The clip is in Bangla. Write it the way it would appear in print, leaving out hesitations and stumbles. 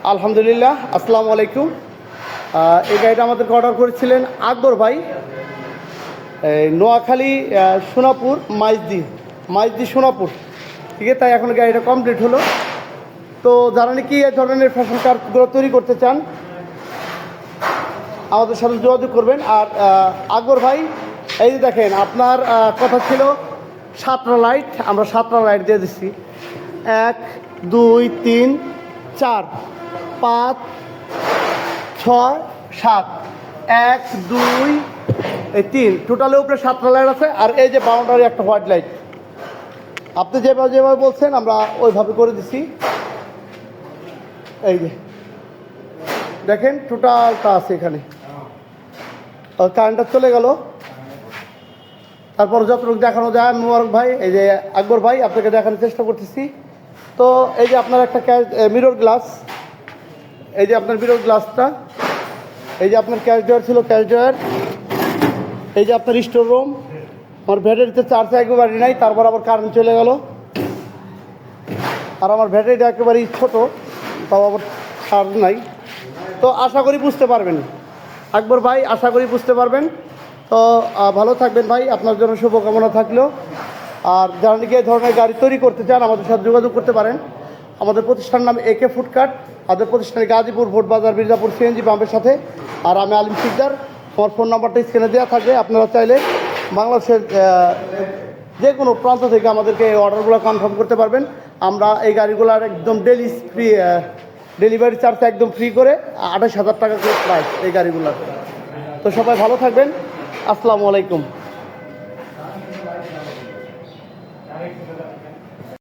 আলহামদুলিল্লাহ, আসসালামু আলাইকুম। এই গাড়িটা আমাদেরকে অর্ডার করেছিলেন আকবর ভাই, নোয়াখালী সোনাপুর মাইজদি সোনাপুর। ঠিক আছে, তাই এখন গাড়িটা কমপ্লিট হলো। তো যারা নাকি এই ধরনের ফ্যাশন কারগুলো তৈরি করতে চান আমাদের সাথে যোগাযোগ করবেন। আর আকবর ভাই, এই যে দেখেন, আপনার কথা ছিল 7টা লাইট, আমরা 7টা লাইট দিয়ে দিচ্ছি। 1 2 3 4 5 6 7 1 2 3 টোটালের উপরে 7টা লাইট আছে। আর এই যে বাউন্ডারি একটা হোয়াইট লাইট, আপনি যেভাবে বলছেন আমরা ওইভাবে করে দিছি। এই যে দেখেন টোটালটা আছে এখানে। কারেন্টটা চলে গেল, তারপর যতটুকু দেখানো যায় মোবারক ভাই, এই যে আকবর ভাই আপনাকে দেখানোর চেষ্টা করতেছি। তো এই যে আপনার একটা মিরর গ্লাস, এই যে আপনার মিরর গ্লাসটা, এই যে আপনার ক্যাশ ড্রয়ার ছিল, ক্যাশ ড্রয়ার, এই যে আপনার স্টোর রুম। আমার ব্যাটারিতে চার্জ একেবারেই নাই, তারপর আবার কারেন্ট চলে গেল। আর আমার ব্যাটারিটা একেবারেই ছোটো, তাও আবার চার্জ নাই। তো আশা করি বুঝতে পারবেন আকবর ভাই, আশা করি বুঝতে পারবেন। তো ভালো থাকবেন ভাই, আপনার জন্য শুভকামনা থাকলো। আর যারা নাকি এই ধরনের গাড়ি তৈরি করতে চান আমাদের সাথে যোগাযোগ করতে পারেন। আমাদের প্রতিষ্ঠানের নাম AK ফুডকার্ট, আমাদের প্রতিষ্ঠানে গাজীপুর ভোট বাজার মির্জাপুর CNG পাম্পের সাথে। আর আমি আলিম সিকদার, আমার ফোন নাম্বারটা স্ক্রিনে দেওয়া থাকবে। আপনারা চাইলে বাংলাদেশের যে কোনো প্রান্ত থেকে আমাদেরকে এই অর্ডারগুলো কনফার্ম করতে পারবেন। আমরা এই গাড়িগুলোর একদম ডেলিভারি চার্জ একদম ফ্রি করে 28,000 টাকা করে প্রাইস এই গাড়িগুলোর। তো সবাই ভালো থাকবেন, আসসালামু আলাইকুম।